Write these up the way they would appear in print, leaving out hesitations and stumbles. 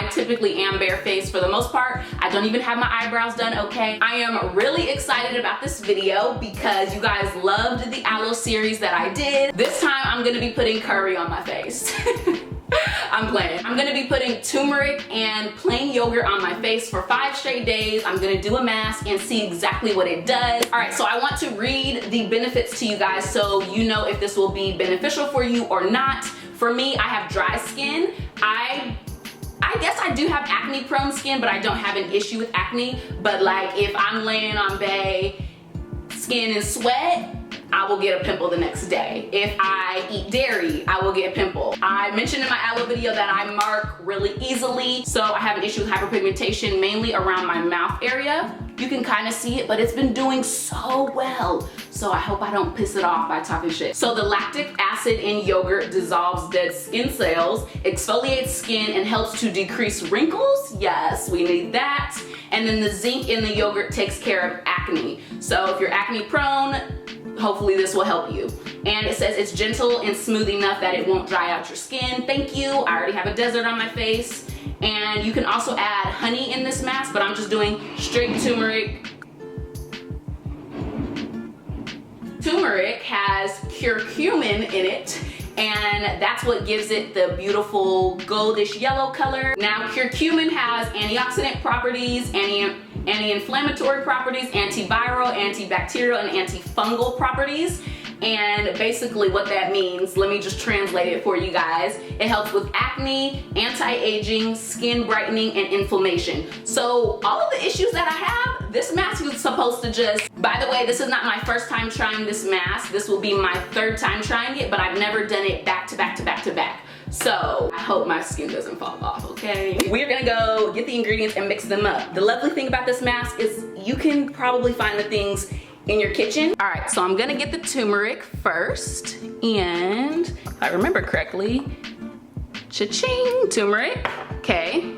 I typically am barefaced for the most part. I don't even have my eyebrows done, okay? I am really excited about this video because you guys loved the aloe series that I did. This time I'm gonna be putting curry on my face. I'm playing. I'm gonna be putting turmeric and plain yogurt on my face for 5 straight days. I'm gonna do a mask and see exactly what it does. All right, so I want to read the benefits to you guys so you know if this will be beneficial for you or not. For me, I have dry skin. I guess I do have acne prone skin, but I don't have an issue with acne. But like if I'm laying on bay, skin and sweat, I will get a pimple the next day. If I eat dairy, I will get a pimple. I mentioned in my aloe video that I mark really easily, so I have an issue with hyperpigmentation mainly around my mouth area. You can kind of see it, but it's been doing so well. So I hope I don't piss it off by talking shit. So the lactic acid in yogurt dissolves dead skin cells, exfoliates skin, and helps to decrease wrinkles. Yes, we need that. And then the zinc in the yogurt takes care of acne. So if you're acne prone, hopefully this will help you. And it says it's gentle and smooth enough that it won't dry out your skin. Thank you. I already have a desert on my face. And you can also add honey in this mask, but I'm just doing straight turmeric. Turmeric has curcumin in it, and that's what gives it the beautiful goldish yellow color. Now, curcumin has antioxidant properties, anti-inflammatory properties, antiviral, antibacterial, and antifungal properties. And basically what that means, let me just translate it for you guys. It helps with acne, anti-aging, skin brightening, and inflammation. So all of the issues that I have, this mask is supposed to just, by the way, this is not my first time trying this mask. This will be my 3rd time trying it, but I've never done it back to back to back to back. So I hope my skin doesn't fall off, okay? We're gonna go get the ingredients and mix them up. The lovely thing about this mask is you can probably find the things in your kitchen. All right, so I'm gonna get the turmeric first, and if I remember correctly, cha-ching, turmeric, okay.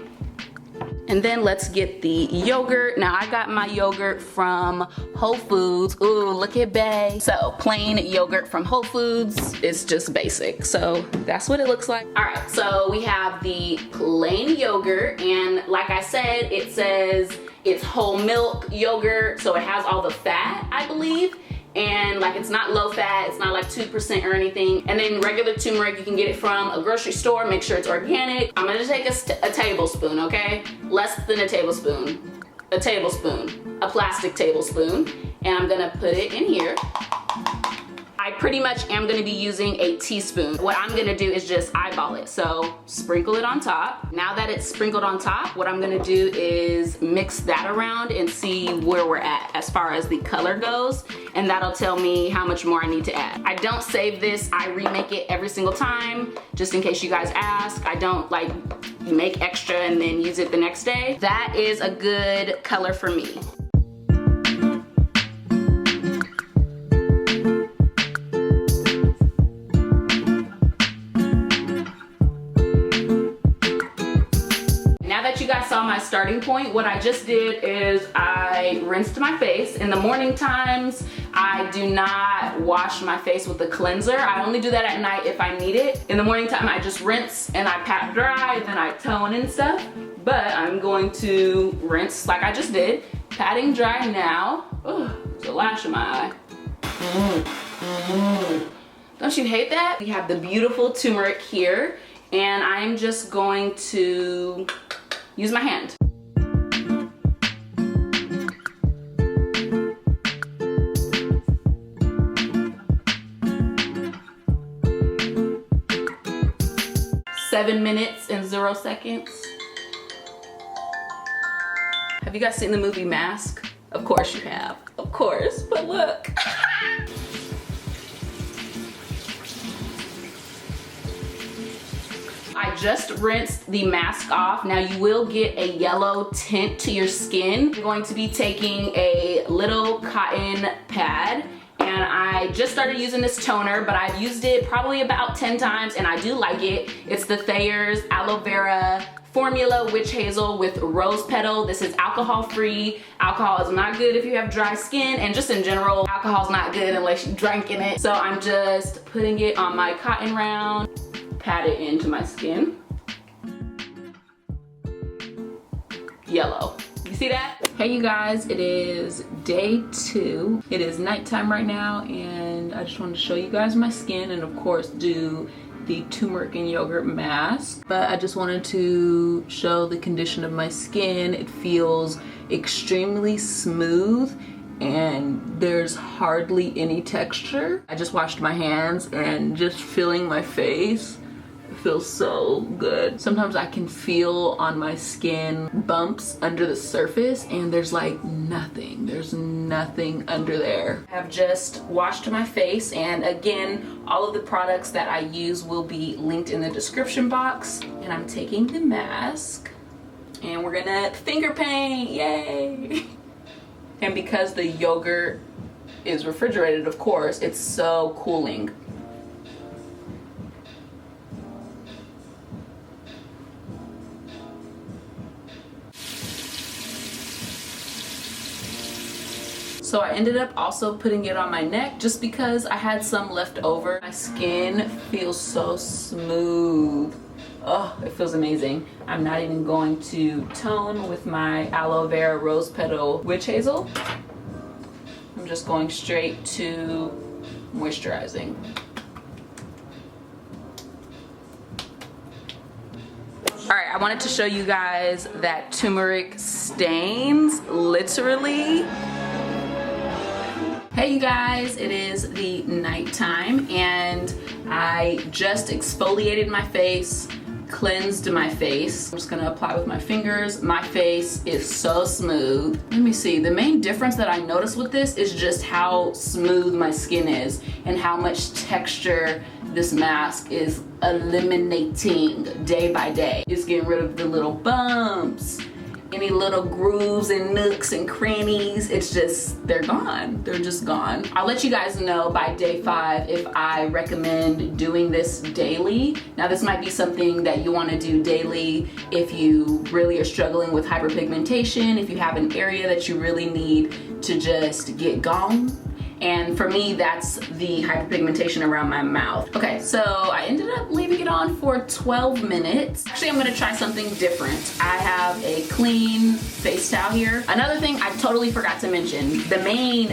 And then let's get the yogurt. Now I got my yogurt from Whole Foods. Ooh, look at Bay. So plain yogurt from Whole Foods. It's just basic. So that's what it looks like. All right, so we have the plain yogurt, and like I said, it says it's whole milk yogurt, so it has all the fat, I believe. And like it's not low fat, it's not like 2% or anything. And then regular turmeric, you can get it from a grocery store, make sure it's organic. I'm gonna take a tablespoon, okay? Less than a tablespoon, a plastic tablespoon, and I'm gonna put it in here. I pretty much am gonna be using a teaspoon. What I'm gonna do is just eyeball it. So sprinkle it on top. Now that it's sprinkled on top, what I'm gonna do is mix that around and see where we're at as far as the color goes. And that'll tell me how much more I need to add. I don't save this, I remake it every single time, just in case you guys ask. I don't like make extra and then use it the next day. That is a good color for me. You guys saw my starting point. What I just did is I rinsed my face. In the morning times, I do not wash my face with a cleanser. I only do that at night if I need it. In the morning time, I just rinse and I pat dry, then I tone and stuff. But I'm going to rinse like I just did. Patting dry now. Oh, there's a lash in my eye. Don't you hate that? We have the beautiful turmeric here, and I'm just going to use my hand. Seven minutes and 0 seconds. Have you guys seen the movie Mask? Of course you have, of course, but look. I just rinsed the mask off. Now you will get a yellow tint to your skin. I'm going to be taking a little cotton pad, and I just started using this toner, but I've used it probably about 10 times and I do like it. It's the Thayer's Aloe Vera Formula Witch Hazel with Rose Petal. This is alcohol free. Alcohol is not good if you have dry skin, and just in general, alcohol's not good unless you drank in it. So I'm just putting it on my cotton round, pat it into my skin. yellow. You see that? Hey you guys, it is day 2. It is nighttime right now, and I just wanted to show you guys my skin and of course do the turmeric and yogurt mask. But I just wanted to show the condition of my skin. It feels extremely smooth and there's hardly any texture. I just washed my hands and just feeling my face, it feels so good. Sometimes I can feel on my skin bumps under the surface and there's like nothing. There's nothing under there. I have just washed my face, and again, all of the products that I use will be linked in the description box. And I'm taking the mask and we're gonna finger paint, yay! And because the yogurt is refrigerated, of course, it's so cooling. So I ended up also putting it on my neck just because I had some left over. My skin feels so smooth. Oh, it feels amazing. I'm not even going to tone with my aloe vera rose petal witch hazel. I'm just going straight to moisturizing. All right, I wanted to show you guys that turmeric stains, literally. Hey you guys, it is the nighttime and I just exfoliated my face, cleansed my face. I'm just gonna apply with my fingers. My face is so smooth. Let me see, the main difference that I noticed with this is just how smooth my skin is and how much texture this mask is eliminating day by day. It's getting rid of the little bumps, any little grooves and nooks and crannies. It's just, they're gone. They're just gone. I'll let you guys know by day 5 if I recommend doing this daily. Now this might be something that you want to do daily if you really are struggling with hyperpigmentation, if you have an area that you really need to just get gone. And for me, that's the hyperpigmentation around my mouth. Okay, so I ended up leaving it on for 12 minutes. Actually, I'm gonna try something different. I have a clean face towel here. Another thing I totally forgot to mention, the main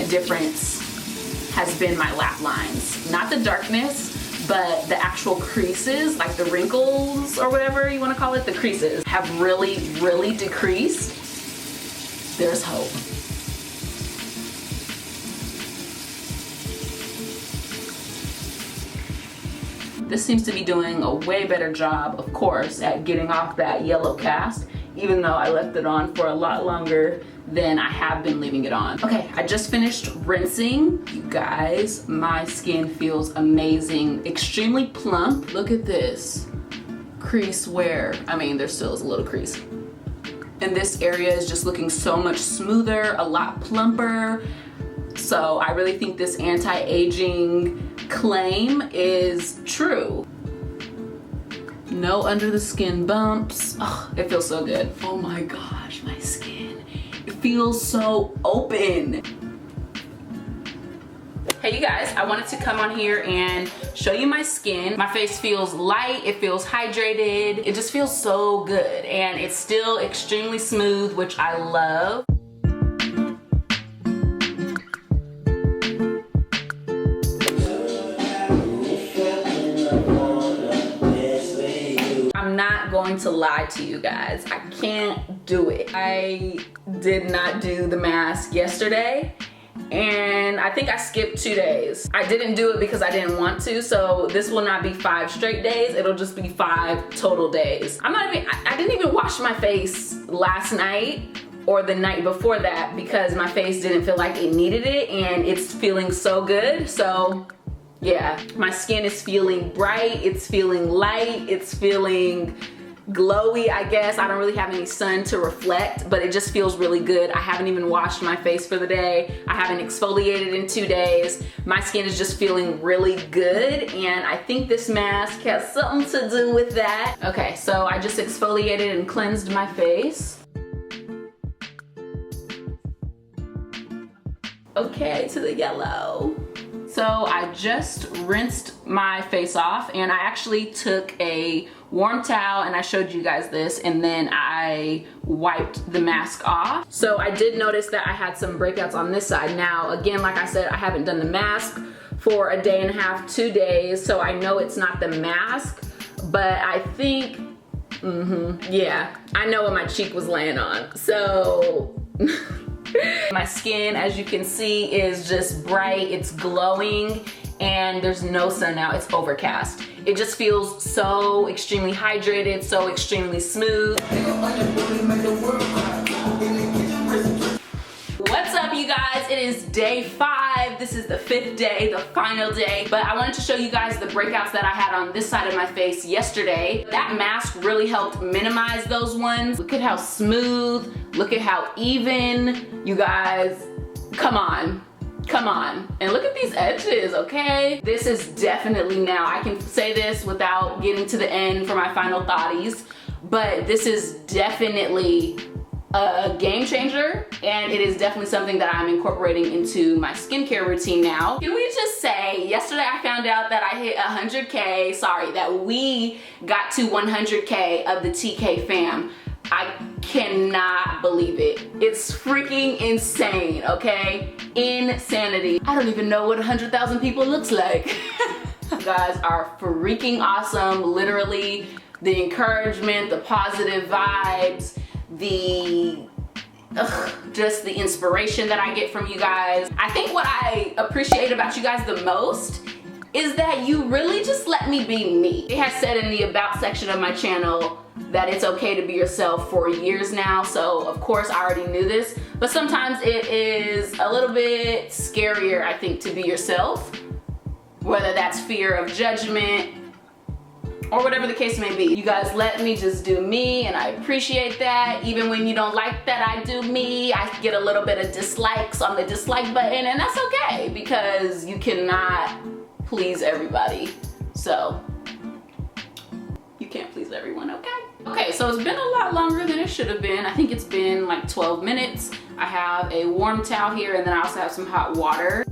difference has been my laugh lines. Not the darkness, but the actual creases, like the wrinkles or whatever you wanna call it, the creases have really, really decreased. There's hope. This seems to be doing a way better job, of course, at getting off that yellow cast, even though I left it on for a lot longer than I have been leaving it on. Okay, I just finished rinsing. You guys, my skin feels amazing, extremely plump. Look at this crease wear. I mean, there still is a little crease. And this area is just looking so much smoother, a lot plumper. So I really think this anti-aging claim is true. No under the skin bumps. Oh, it feels so good. Oh my gosh, my skin. It feels so open. Hey you guys, I wanted to come on here and show you my skin. My face feels light, it feels hydrated. It just feels so good and it's still extremely smooth, which I love. I'm not going to lie to you guys. I can't do it. I did not do the mask yesterday and I think I skipped 2 days. I didn't do it because I didn't want to, so this will not be 5 straight days. It'll just be 5 total days. I didn't even wash my face last night or the night before that because my face didn't feel like it needed it and it's feeling so good. So yeah, my skin is feeling bright, it's feeling light, it's feeling glowy, I guess. I don't really have any sun to reflect, but it just feels really good. I haven't even washed my face for the day. I haven't exfoliated in 2 days. My skin is just feeling really good, and I think this mask has something to do with that. Okay, so I just exfoliated and cleansed my face. Okay, to the yellow. So I just rinsed my face off and I actually took a warm towel, and I showed you guys this, and then I wiped the mask off. So I did notice that I had some breakouts on this side. Now, again, like I said, I haven't done the mask for a day and a half, 2 days, so I know it's not the mask, but I think, yeah, I know what my cheek was laying on. So my skin, as you can see, is just bright, it's glowing, and there's no sun now, it's overcast. It just feels so extremely hydrated, so extremely smooth. What's up, you guys? It is day 5. This is the 5th day, the final day. But I wanted to show you guys the breakouts that I had on this side of my face yesterday. That mask really helped minimize those ones. Look at how smooth, look at how even. You guys, come on. Come on, and look at these edges, okay? This is definitely, now I can say this without getting to the end for my final thoughties, but this is definitely a game changer, and it is definitely something that I'm incorporating into my skincare routine now. Can we just say, yesterday I found out that I hit 100K, sorry, that we got to 100K of the TK fam. I cannot believe it. It's freaking insane, okay? Insanity. I don't even know what 100,000 people looks like. You guys are freaking awesome. Literally, the encouragement, the positive vibes, just the inspiration that I get from you guys. I think what I appreciate about you guys the most is that you really just let me be me. It has said in the about section of my channel that it's okay to be yourself for years now, so of course I already knew this, but sometimes it is a little bit scarier, I think, to be yourself, whether that's fear of judgment or whatever the case may be. You guys let me just do me, and I appreciate that. Even when you don't like that I do me, I get a little bit of dislikes on the dislike button, and that's okay because you cannot please everybody. So you can't please everyone, okay? Okay, so it's been a lot longer than it should have been. I think it's been like 12 minutes. I have a warm towel here, and then I also have some hot water.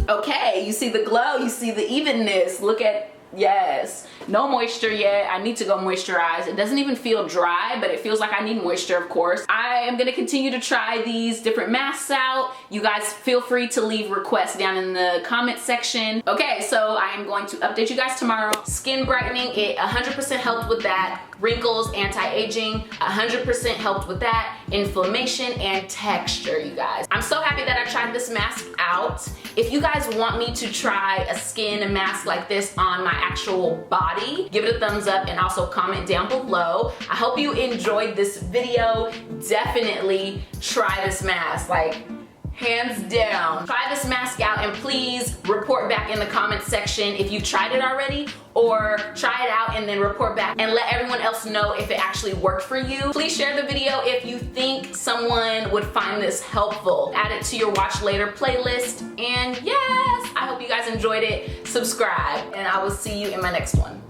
Okay, you see the glow, you see the evenness. Look at, yes, no moisture yet. I need to go moisturize. It doesn't even feel dry, but it feels like I need moisture, of course. I am gonna continue to try these different masks out. You guys feel free to leave requests down in the comment section. Okay, so I am going to update you guys tomorrow. Skin brightening, it 100% helped with that. Wrinkles, anti-aging, 100% helped with that. Inflammation and texture, you guys. I'm so happy that I tried this mask out. If you guys want me to try a skin mask like this on my actual body, give it a thumbs up and also comment down below. I hope you enjoyed this video. Definitely try this mask, like hands down. Try this mask out, and please report back in the comment section if you tried it already, or try it out and then report back and let everyone else know if it actually worked for you. Please share the video if you think someone would find this helpful. Add it to your watch later playlist, and yes, I hope you guys enjoyed it. Subscribe, and I will see you in my next one.